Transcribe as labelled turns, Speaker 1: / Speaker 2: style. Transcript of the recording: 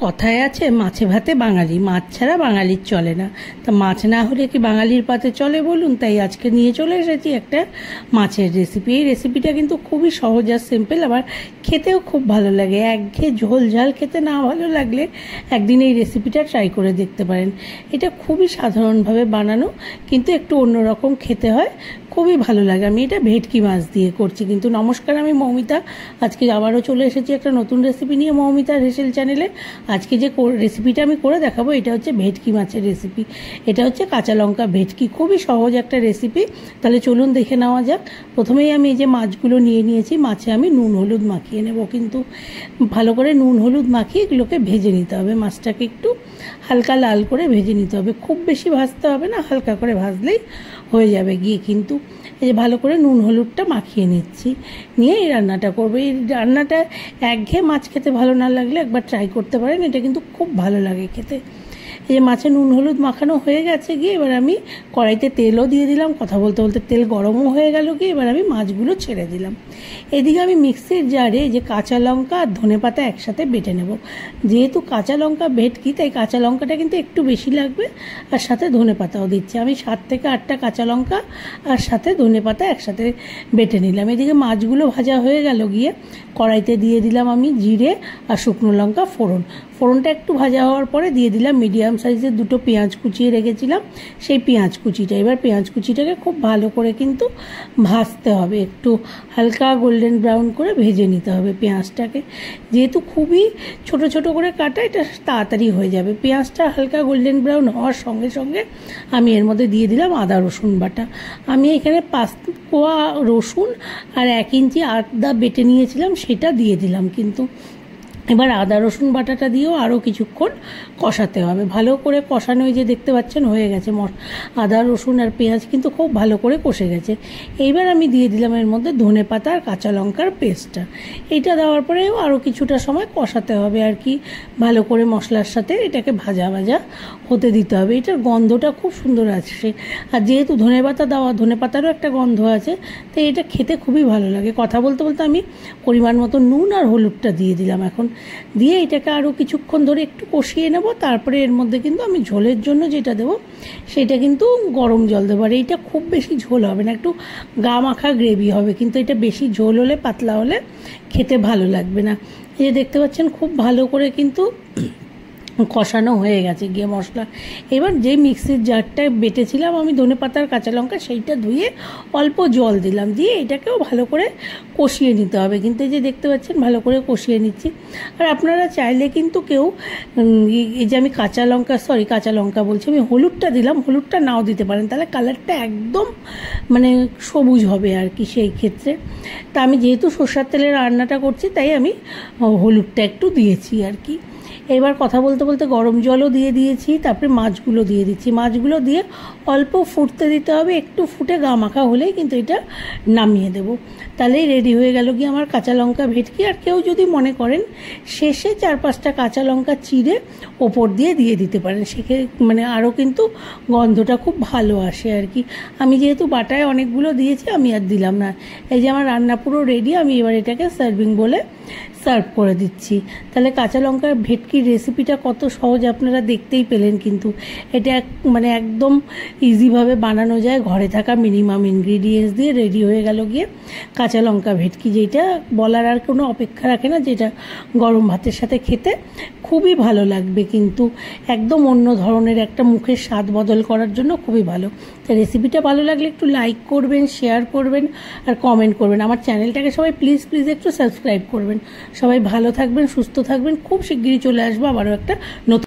Speaker 1: কথায় আছে মাছে ভাতে বাঙালি, মাছ ছাড়া বাঙালির চলে না। তা মাছ না হলে কি বাঙালির পাতে চলে বলুন? তাই আজকে নিয়ে চলে এসেছি একটা মাছের রেসিপি। এই রেসিপিটা কিন্তু খুবই সহজ আর সিম্পল, আবার খেতেও খুব ভালো লাগে। একঘেয়ে ঝোল ঝাল খেতে না ভালো লাগলে একদিন এই রেসিপিটা ট্রাই করে দেখতে পারেন। এটা খুবই সাধারণভাবে বানানো, কিন্তু একটু অন্যরকম খেতে হয়, খুবই ভালো লাগে। আমি এটা ভেটকি মাছ দিয়ে করছি। কিন্তু নমস্কার, আমি মৌমিতা। আজকে আবারও চলে এসেছি একটা নতুন রেসিপি নিয়ে মৌমিতা হেসেল চ্যানেলে। আজকে যে রেসিপিটা আমি করে দেখাবো এটা হচ্ছে ভেটকি মাছের রেসিপি। এটা হচ্ছে কাঁচা লঙ্কা ভেটকি, খুবই সহজ একটা রেসিপি। তাহলে চলুন দেখে নেওয়া যাক। প্রথমেই আমি এই যে মাছগুলো নিয়ে নিয়েছি, মাছে আমি নুন হলুদ মাখিয়ে নেব। কিন্তু ভালো করে নুন হলুদ মাখিয়ে এগুলোকে ভেজে নিতে হবে। মাছটাকে একটু হালকা লাল করে ভেজে নিতে হবে, খুব বেশি ভাজতে হবে না, হালকা করে ভাজলেই হয়ে যাবে গিয়ে। কিন্তু এই যে ভালো করে নুন হলুদটা মাখিয়ে নিচ্ছি, নিয়ে এই রান্নাটা করবো। এই রান্নাটা একঘেয়ে মাছ খেতে ভালো না লাগলে একবার ট্রাই করতে পারেন, এটা কিন্তু খুব ভালো লাগে খেতে। এই যে মাছে নুন হলুদ মাখানো হয়ে গেছে গিয়ে, এবার আমি কড়াইতে তেলও দিয়ে দিলাম। কথা বলতে বলতে তেল গরমও হয়ে গেল গিয়ে, এবার আমি মাছগুলো ছেড়ে দিলাম। এদিকে আমি মিক্সির জারে যে কাঁচা লঙ্কা আর ধনেপাতা একসাথে বেটে নেব। যেহেতু কাঁচা লঙ্কা ভেটকি, তাই কাঁচা লঙ্কাটা কিন্তু একটু বেশি লাগবে, আর সাথে ধনেপাতাও দিচ্ছি। আমি 7 থেকে 8টা কাঁচা লঙ্কা আর সাথে ধনেপাতা একসাথে বেটে নিলাম। এদিকে মাছগুলো ভাজা হয়ে গেল গিয়ে, কড়াইতে দিয়ে দিলাম আমি জিরে আর শুকনো লঙ্কা ফোড়ন। ফোড়নটা একটু ভাজা হওয়ার পরে দিয়ে দিলাম মিডিয়াম সাইজের 2টো পেঁয়াজ কুচিয়ে রেখেছিলাম, সেই পেঁয়াজ কুচিটা। এবার পেঁয়াজ কুচিটাকে খুব ভালো করে কিন্তু ভাজতে হবে, একটু হালকা গোল্ডেন ব্রাউন করে ভেজে নিতে হবে পেঁয়াজটাকে। যেহেতু খুবই ছোট ছোট করে কাটা, এটা তাড়াতাড়ি হয়ে যাবে। পেঁয়াজটা হালকা গোল্ডেন ব্রাউন হওয়ার সঙ্গে সঙ্গে আমি এর মধ্যে দিয়ে দিলাম আদা রসুন বাটা। আমি এখানে 5 কোয়া রসুন আর 1 ইঞ্চি আদা বেটে নিয়েছিলাম, সেটা দিয়ে দিলাম। কিন্তু এবার আদা রসুন বাটাটা দিয়েও আরও কিছুক্ষণ কষাতে হবে। ভালো করে কষানো, এই যে দেখতে পাচ্ছেন হয়ে গেছে। আদা রসুন আর পেঁয়াজ কিন্তু খুব ভালো করে কষে গেছে। এইবার আমি দিয়ে দিলাম এর মধ্যে ধনেপাতা আর কাঁচা লঙ্কার পেস্টটা। এইটা দেওয়ার পরেও আরও কিছুটা সময় কষাতে হবে আর কি, ভালো করে মশলার সাথে এটাকে ভাজা ভাজা হতে দিতে হবে। এটার গন্ধটা খুব সুন্দর আছে, আর যেহেতু ধনেপাতা দেওয়া, ধনেপাতারও একটা গন্ধ আছে, তাই এটা খেতে খুবই ভালো লাগে। কথা বলতে বলতে আমি পরিমাণ মতো নুন আর হলুদটা দিয়ে দিলাম। এখন দিয়ে এটাকে আরও কিছুক্ষণ ধরে একটু কষিয়ে নেব। তারপরে এর মধ্যে কিন্তু আমি ঝোলের জন্য যেটা দেবো সেটা কিন্তু গরম জল দেবো। আর এইটা খুব বেশি ঝোল হবে না, একটু গা মাখা গ্রেভি হবে। কিন্তু এটা বেশি ঝোল হলে, পাতলা হলে খেতে ভালো লাগবে না। এই যে দেখতে পাচ্ছেন খুব ভালো করে কিন্তু কষানো হয়ে গেছে গিয়ে মশলা। এবার যে মিক্সির জারটায় বেটেছিলাম আমি ধনেপাতার কাঁচা লঙ্কা, সেইটা ধুয়ে অল্প জল দিলাম, দিয়ে এটাকেও ভালো করে কষিয়ে নিতে হবে। কিন্তু এই যে দেখতে পাচ্ছেন ভালো করে কষিয়ে নিচ্ছি। আর আপনারা চাইলে কিন্তু কেউ এই যে আমি কাঁচা লঙ্কা বলছি, আমি হলুদটা দিলাম, হলুদটা নাও দিতে পারেন, তাহলে কালারটা একদম মানে সবুজ হবে আর কি। সেই ক্ষেত্রে তা আমি যেহেতু সরষের তেলের রান্নাটা করছি, তাই আমি হলুদটা একটু দিয়েছি আর কি। এবার কথা বলতে বলতে গরম জলও দিয়ে দিয়েছি, তারপরে মাছগুলো দিয়ে দিচ্ছি। মাছগুলো দিয়ে অল্প ফুটতে দিতে হবে, একটু ফুটে গা মাখা হলেই কিন্তু এটা নামিয়ে দেব। তাহলেই রেডি হয়ে গেল কি আমার কাঁচা লঙ্কা ভেটকি। আর কেউ যদি মনে করেন শেষে 4-5টা কাঁচা লঙ্কা চিড়ে ওপর দিয়ে দিতে পারেন, সেক্ষেত্রে মানে আরও কিন্তু গন্ধটা খুব ভালো আসে আর কি। আমি যেহেতু বাটায় অনেকগুলো দিয়েছি, আমি আর দিলাম না। এই যে আমার রান্না পুরো রেডি, আমি এবার এটাকে সার্ভিং বলে সার্ভ করে দিচ্ছি। তাহলে কাঁচা লঙ্কার ভেটকির রেসিপিটা কত সহজ আপনারা দেখতেই পেলেন। কিন্তু এটা মানে একদম ইজিভাবে বানানো যায়, ঘরে থাকা মিনিমাম ইনগ্রিডিয়েন্টস দিয়ে রেডি হয়ে গেল গিয়ে কাঁচা লঙ্কা ভেটকি, যেটা বলার আর কোনো অপেক্ষা রাখে না, যেটা গরম ভাতের সাথে খেতে খুবই ভালো লাগবে। কিন্তু একদম অন্য ধরনের একটা মুখের স্বাদ বদল করার জন্য খুবই ভালো। তো রেসিপিটা ভালো লাগলে একটু লাইক করবেন, শেয়ার করবেন আর কমেন্ট করবেন। আমার চ্যানেলটাকে সবাই প্লিজ একটু সাবস্ক্রাইব করবেন। সবাই ভালো থাকবেন, সুস্থ থাকবেন। খুব শিগগিরই চলে আসবো আবারও একটা নতুন